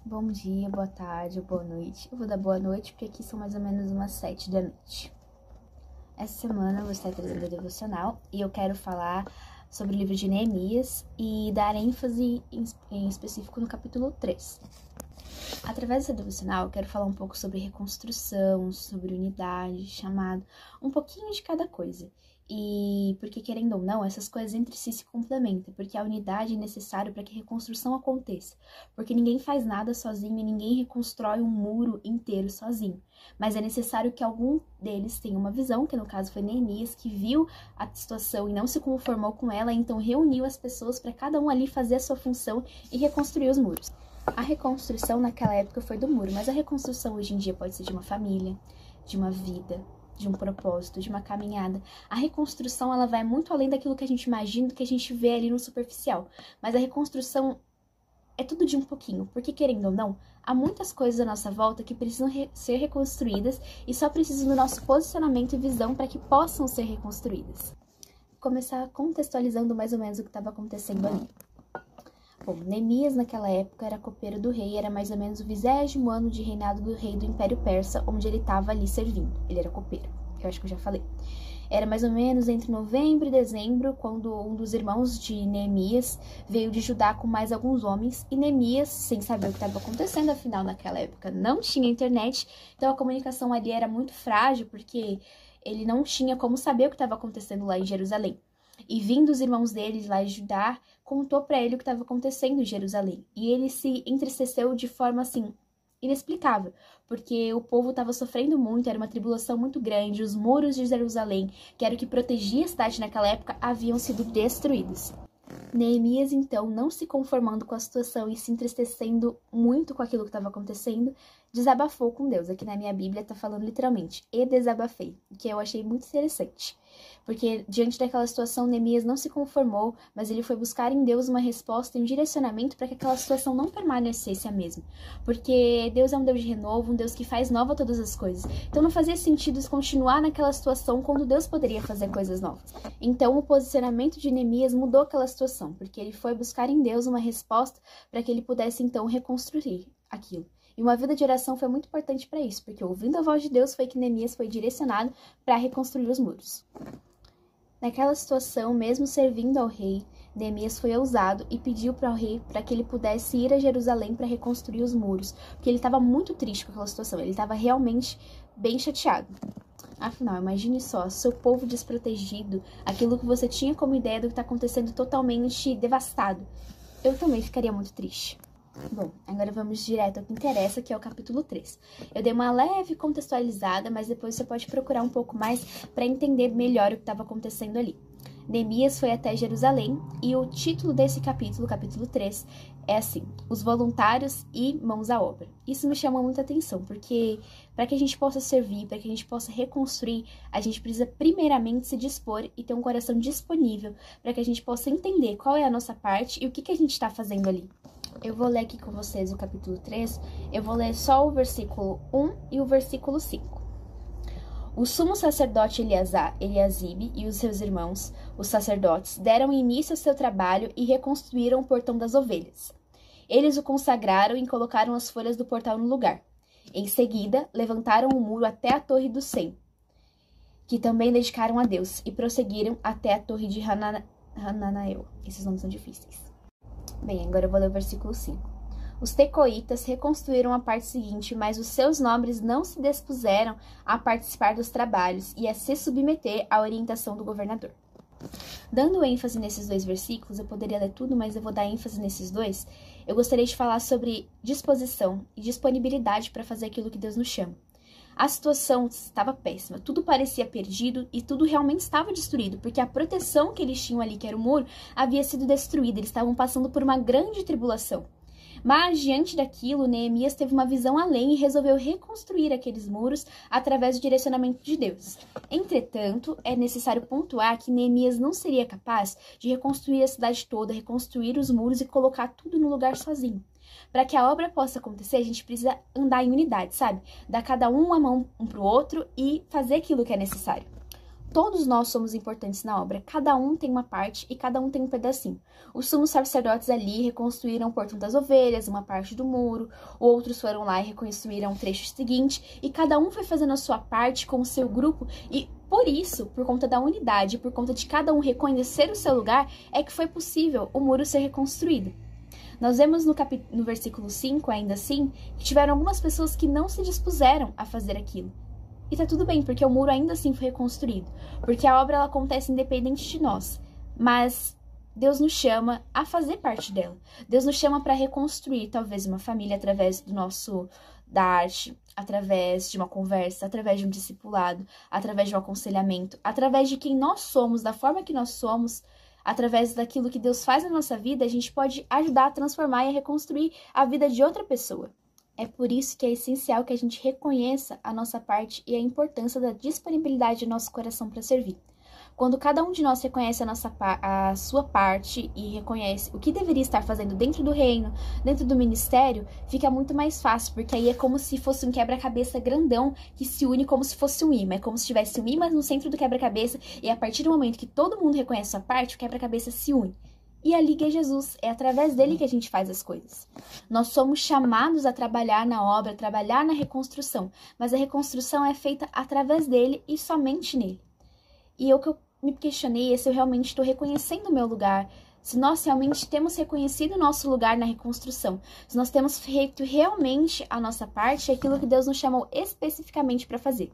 Bom dia, boa tarde ou boa noite. Eu vou dar boa noite porque aqui são mais ou menos umas 7 da noite. Essa semana eu vou estar trazendo a devocional e eu quero falar sobre o livro de Neemias e dar ênfase em específico no capítulo 3. Através dessa devocional eu quero falar um pouco sobre reconstrução, sobre unidade, chamado, um pouquinho de cada coisa. E porque, querendo ou não, essas coisas entre si se complementam, porque a unidade é necessária para que a reconstrução aconteça, porque ninguém faz nada sozinho e ninguém reconstrói um muro inteiro sozinho, mas é necessário que algum deles tenha uma visão, que no caso foi Neemias, que viu a situação e não se conformou com ela, então reuniu as pessoas para cada um ali fazer a sua função e reconstruir os muros. A reconstrução naquela época foi do muro, mas a reconstrução hoje em dia pode ser de uma família, de uma vida, de um propósito, de uma caminhada. A reconstrução, ela vai muito além daquilo que a gente imagina, do que a gente vê ali no superficial. Mas a reconstrução é tudo de um pouquinho, porque querendo ou não, há muitas coisas à nossa volta que precisam ser reconstruídas e só precisam do nosso posicionamento e visão para que possam ser reconstruídas. Vou começar contextualizando mais ou menos o que estava acontecendo ali. Bom, Neemias naquela época era copeiro do rei, era mais ou menos o 20º ano de reinado do rei do Império Persa, onde ele estava ali servindo. Ele era copeiro, que eu acho que eu já falei. Era mais ou menos entre novembro e dezembro, quando um dos irmãos de Neemias veio de Judá com mais alguns homens, e Neemias, sem saber o que estava acontecendo, afinal naquela época não tinha internet, então a comunicação ali era muito frágil, porque ele não tinha como saber o que estava acontecendo lá em Jerusalém. E vindo os irmãos deles lá de Judá, contou para ele o que estava acontecendo em Jerusalém. E ele se entristeceu de forma assim, inexplicável, porque o povo estava sofrendo muito, era uma tribulação muito grande, os muros de Jerusalém, que era o que protegia a cidade naquela época, haviam sido destruídos. Neemias, então, não se conformando com a situação e se entristecendo muito com aquilo que estava acontecendo, desabafou com Deus. Aqui na minha Bíblia está falando literalmente, e desabafei, que eu achei muito interessante. Porque diante daquela situação, Neemias não se conformou, mas ele foi buscar em Deus uma resposta e um direcionamento para que aquela situação não permanecesse a mesma. Porque Deus é um Deus de renovo, um Deus que faz nova todas as coisas. Então não fazia sentido continuar naquela situação quando Deus poderia fazer coisas novas. Então o posicionamento de Neemias mudou aquela situação, porque ele foi buscar em Deus uma resposta para que ele pudesse então reconstruir aquilo. E uma vida de oração foi muito importante para isso, porque ouvindo a voz de Deus foi que Neemias foi direcionado para reconstruir os muros. Naquela situação, mesmo servindo ao rei, Neemias foi ousado e pediu para o rei para que ele pudesse ir a Jerusalém para reconstruir os muros, porque ele estava muito triste com aquela situação, ele estava realmente bem chateado. Afinal, imagine só, seu povo desprotegido, aquilo que você tinha como ideia do que está acontecendo totalmente devastado. Eu também ficaria muito triste. Bom, agora vamos direto ao que interessa, que é o capítulo 3. Eu dei uma leve contextualizada, mas depois você pode procurar um pouco mais para entender melhor o que estava acontecendo ali. Neemias foi até Jerusalém e o título desse capítulo, capítulo 3, é assim, Os Voluntários e Mãos à Obra. Isso me chama muita atenção, porque para que a gente possa servir, para que a gente possa reconstruir, a gente precisa primeiramente se dispor e ter um coração disponível para que a gente possa entender qual é a nossa parte e o que a gente está fazendo ali. Eu vou ler aqui com vocês o capítulo 3, eu vou ler só o versículo 1 e o versículo 5. O sumo sacerdote Eliasibe e os seus irmãos, os sacerdotes, deram início ao seu trabalho e reconstruíram o portão das ovelhas. Eles o consagraram e colocaram as folhas do portal no lugar. Em seguida, levantaram o muro até a torre do Sem, que também dedicaram a Deus, e prosseguiram até a torre de Hananael. Esses nomes são difíceis. Bem, agora eu vou ler o versículo 5. Os tecoitas reconstruíram a parte seguinte, mas os seus nobres não se dispuseram a participar dos trabalhos e a se submeter à orientação do governador. Dando ênfase nesses dois versículos, eu poderia ler tudo, mas eu vou dar ênfase nesses dois. Eu gostaria de falar sobre disposição e disponibilidade para fazer aquilo que Deus nos chama. A situação estava péssima, tudo parecia perdido e tudo realmente estava destruído, porque a proteção que eles tinham ali, que era o muro, havia sido destruída, eles estavam passando por uma grande tribulação. Mas, diante daquilo, Neemias teve uma visão além e resolveu reconstruir aqueles muros através do direcionamento de Deus. Entretanto, é necessário pontuar que Neemias não seria capaz de reconstruir a cidade toda, reconstruir os muros e colocar tudo no lugar sozinho. Para que a obra possa acontecer, a gente precisa andar em unidade, sabe? Dar cada um a mão um para o outro e fazer aquilo que é necessário. todos nós somos importantes na obra, cada um tem uma parte e cada um tem um pedacinho. Os sumos sacerdotes ali reconstruíram o portão das ovelhas, uma parte do muro, outros foram lá e reconstruíram o trecho seguinte, e cada um foi fazendo a sua parte com o seu grupo, e por isso, por conta da unidade, por conta de cada um reconhecer o seu lugar, é que foi possível o muro ser reconstruído. Nós vemos no versículo 5, ainda assim, que tiveram algumas pessoas que não se dispuseram a fazer aquilo. E tá tudo bem, porque o muro ainda assim foi reconstruído. Porque a obra ela acontece independente de nós. Mas Deus nos chama a fazer parte dela. Deus nos chama para reconstruir talvez uma família através da arte, através de uma conversa, através de um discipulado, através de um aconselhamento, através de quem nós somos, da forma que nós somos, através daquilo que Deus faz na nossa vida, a gente pode ajudar a transformar e a reconstruir a vida de outra pessoa. É por isso que é essencial que a gente reconheça a nossa parte e a importância da disponibilidade do nosso coração para servir. Quando cada um de nós reconhece a sua parte e reconhece o que deveria estar fazendo dentro do reino, dentro do ministério, fica muito mais fácil, porque aí é como se fosse um quebra-cabeça grandão que se une como se fosse um imã. É como se tivesse um imã no centro do quebra-cabeça e a partir do momento que todo mundo reconhece a sua parte, o quebra-cabeça se une. E a liga é Jesus, é através dele que a gente faz as coisas. Nós somos chamados a trabalhar na obra, a trabalhar na reconstrução, mas a reconstrução é feita através dele e somente nele. E o que eu me questionei é se eu realmente estou reconhecendo o meu lugar, se nós realmente temos reconhecido o nosso lugar na reconstrução, se nós temos feito realmente a nossa parte, aquilo que Deus nos chamou especificamente para fazer.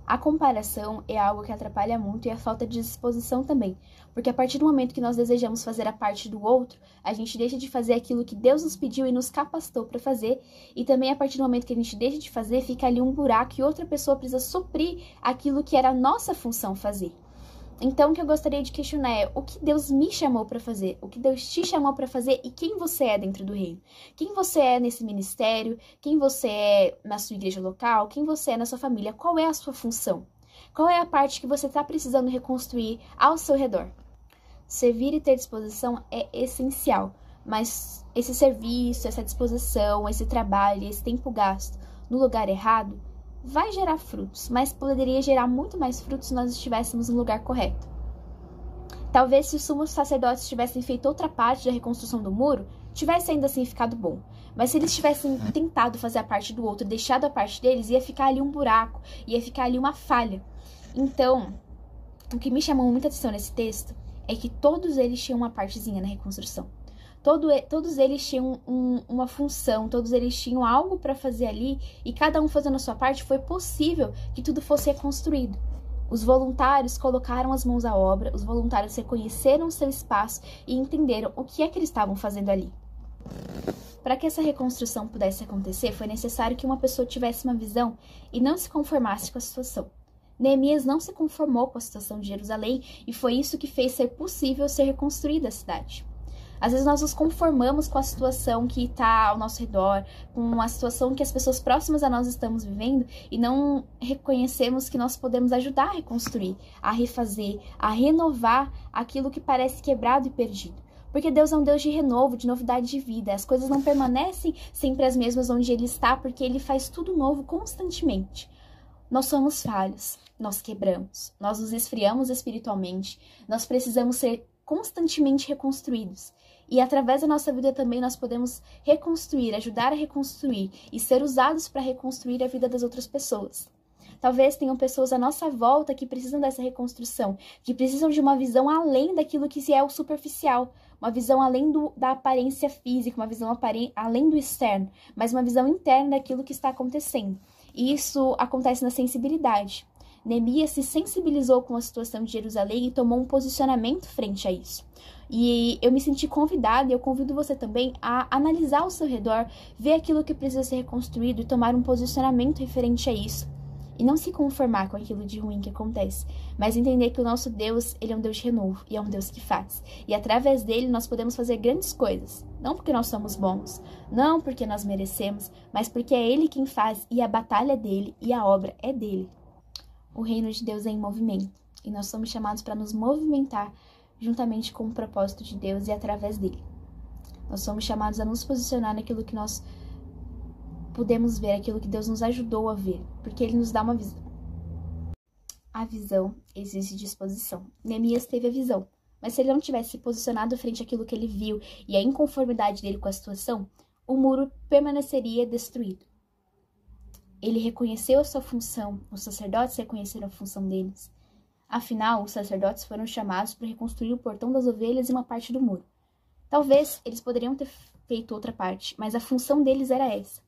A comparação é algo que atrapalha muito e a falta de disposição também, porque a partir do momento que nós desejamos fazer a parte do outro, a gente deixa de fazer aquilo que Deus nos pediu e nos capacitou para fazer, e também a partir do momento que a gente deixa de fazer, fica ali um buraco e outra pessoa precisa suprir aquilo que era a nossa função fazer. Então, o que eu gostaria de questionar é o que Deus me chamou para fazer, o que Deus te chamou para fazer e quem você é dentro do reino. Quem você é nesse ministério, quem você é na sua igreja local, quem você é na sua família, qual é a sua função? Qual é a parte que você está precisando reconstruir ao seu redor? Servir e ter disposição é essencial, mas esse serviço, essa disposição, esse trabalho, esse tempo gasto no lugar errado, vai gerar frutos, mas poderia gerar muito mais frutos se nós estivéssemos no lugar correto. Talvez se os sumos sacerdotes tivessem feito outra parte da reconstrução do muro, tivesse ainda assim ficado bom. Mas se eles tivessem tentado fazer a parte do outro, deixado a parte deles, ia ficar ali um buraco, ia ficar ali uma falha. Então, o que me chamou muita atenção nesse texto é que todos eles tinham uma partezinha na reconstrução. Todos eles tinham uma função, todos eles tinham algo para fazer ali, e cada um fazendo a sua parte, foi possível que tudo fosse reconstruído. Os voluntários colocaram as mãos à obra, os voluntários reconheceram o seu espaço e entenderam o que é que eles estavam fazendo ali. Para que essa reconstrução pudesse acontecer, foi necessário que uma pessoa tivesse uma visão e não se conformasse com a situação. Neemias não se conformou com a situação de Jerusalém e foi isso que fez ser possível ser reconstruída a cidade. Às vezes nós nos conformamos com a situação que está ao nosso redor, com a situação que as pessoas próximas a nós estamos vivendo e não reconhecemos que nós podemos ajudar a reconstruir, a refazer, a renovar aquilo que parece quebrado e perdido. Porque Deus é um Deus de renovo, de novidade de vida. As coisas não permanecem sempre as mesmas onde Ele está, porque Ele faz tudo novo constantemente. Nós somos falhos, nós quebramos, nós nos esfriamos espiritualmente, nós precisamos ser constantemente reconstruídos. E através da nossa vida também nós podemos reconstruir, ajudar a reconstruir e ser usados para reconstruir a vida das outras pessoas. Talvez tenham pessoas à nossa volta que precisam dessa reconstrução, que precisam de uma visão além daquilo que é o superficial, uma visão além da aparência física, uma visão além do externo, mas uma visão interna daquilo que está acontecendo. E isso acontece na sensibilidade. Neemias se sensibilizou com a situação de Jerusalém e tomou um posicionamento frente a isso. E eu me senti convidada, e eu convido você também a analisar ao seu redor, ver aquilo que precisa ser reconstruído e tomar um posicionamento referente a isso. E não se conformar com aquilo de ruim que acontece, mas entender que o nosso Deus, Ele é um Deus de renovo e é um Deus que faz. E através dele nós podemos fazer grandes coisas, não porque nós somos bons, não porque nós merecemos, mas porque é Ele quem faz e a batalha é dele e a obra é dele. O reino de Deus é em movimento e nós somos chamados para nos movimentar juntamente com o propósito de Deus e através dele. Nós somos chamados a nos posicionar naquilo que nós podemos ver, aquilo que Deus nos ajudou a ver, porque Ele nos dá uma visão. A visão exige disposição. Neemias teve a visão, mas se ele não tivesse se posicionado frente àquilo que ele viu e a inconformidade dele com a situação, o muro permaneceria destruído. Ele reconheceu a sua função, os sacerdotes reconheceram a função deles. Afinal, os sacerdotes foram chamados para reconstruir o portão das ovelhas e uma parte do muro. Talvez eles poderiam ter feito outra parte, mas a função deles era essa.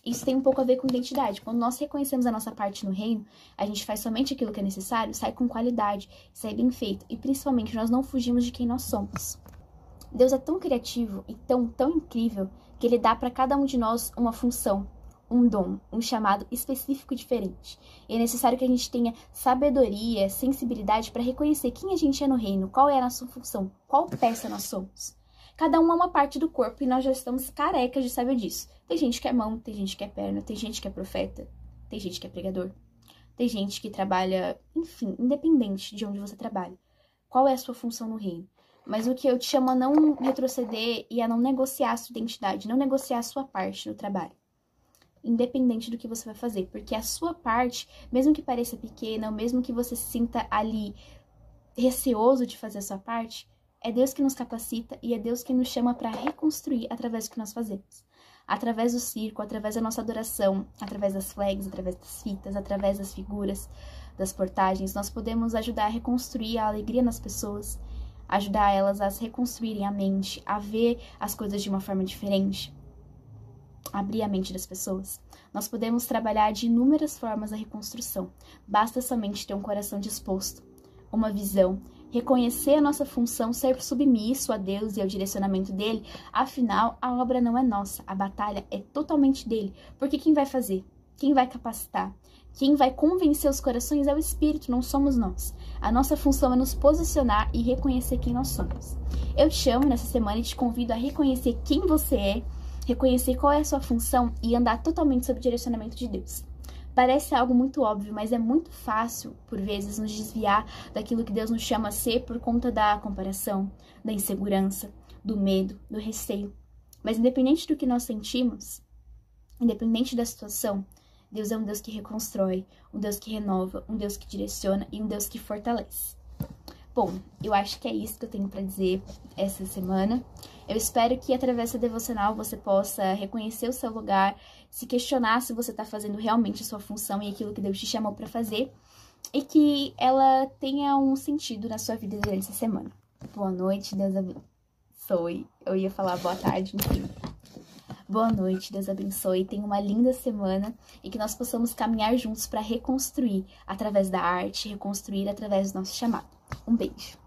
Isso tem um pouco a ver com identidade. Quando nós reconhecemos a nossa parte no reino, a gente faz somente aquilo que é necessário, sai com qualidade, sai bem feito. E principalmente, nós não fugimos de quem nós somos. Deus é tão criativo e tão incrível que Ele dá para cada um de nós uma função, um dom, um chamado específico diferente. E é necessário que a gente tenha sabedoria, sensibilidade para reconhecer quem a gente é no reino, qual é a nossa função, qual peça nós somos. Cada um é uma parte do corpo e nós já estamos carecas de saber disso. Tem gente que é mão, tem gente que é perna, tem gente que é profeta, tem gente que é pregador, tem gente que trabalha, enfim, independente de onde você trabalha. Qual é a sua função no reino? Mas o que eu te chamo a não retroceder e a não negociar a sua identidade, não negociar a sua parte no trabalho. Independente do que você vai fazer, porque a sua parte, mesmo que pareça pequena, ou mesmo que você se sinta ali receoso de fazer a sua parte, é Deus que nos capacita e é Deus que nos chama para reconstruir através do que nós fazemos. Através do circo, através da nossa adoração, através das flags, através das fitas, através das figuras, das portagens, nós podemos ajudar a reconstruir a alegria nas pessoas, ajudar elas a se reconstruírem a mente, a ver as coisas de uma forma diferente, abrir a mente das pessoas. Nós podemos trabalhar de inúmeras formas a reconstrução. Basta somente ter um coração disposto, uma visão, reconhecer a nossa função, ser submisso a Deus e ao direcionamento dele. Afinal, a obra não é nossa, a batalha é totalmente dele. Porque quem vai fazer? Quem vai capacitar? Quem vai convencer os corações é o Espírito, não somos nós. A nossa função é nos posicionar e reconhecer quem nós somos. Eu te chamo nessa semana e te convido a reconhecer quem você é, reconhecer qual é a sua função e andar totalmente sob o direcionamento de Deus. Parece algo muito óbvio, mas é muito fácil, por vezes, nos desviar daquilo que Deus nos chama a ser por conta da comparação, da insegurança, do medo, do receio. Mas independente do que nós sentimos, independente da situação, Deus é um Deus que reconstrói, um Deus que renova, um Deus que direciona e um Deus que fortalece. Bom, eu acho que é isso que eu tenho para dizer essa semana. Eu espero que através dessa devocional você possa reconhecer o seu lugar, se questionar se você está fazendo realmente a sua função e aquilo que Deus te chamou para fazer, e que ela tenha um sentido na sua vida durante essa semana. Boa noite, Deus abençoe. Eu ia falar boa tarde, enfim. Boa noite, Deus abençoe. Tenha uma linda semana e que nós possamos caminhar juntos para reconstruir através da arte, reconstruir através do nosso chamado. Um beijo.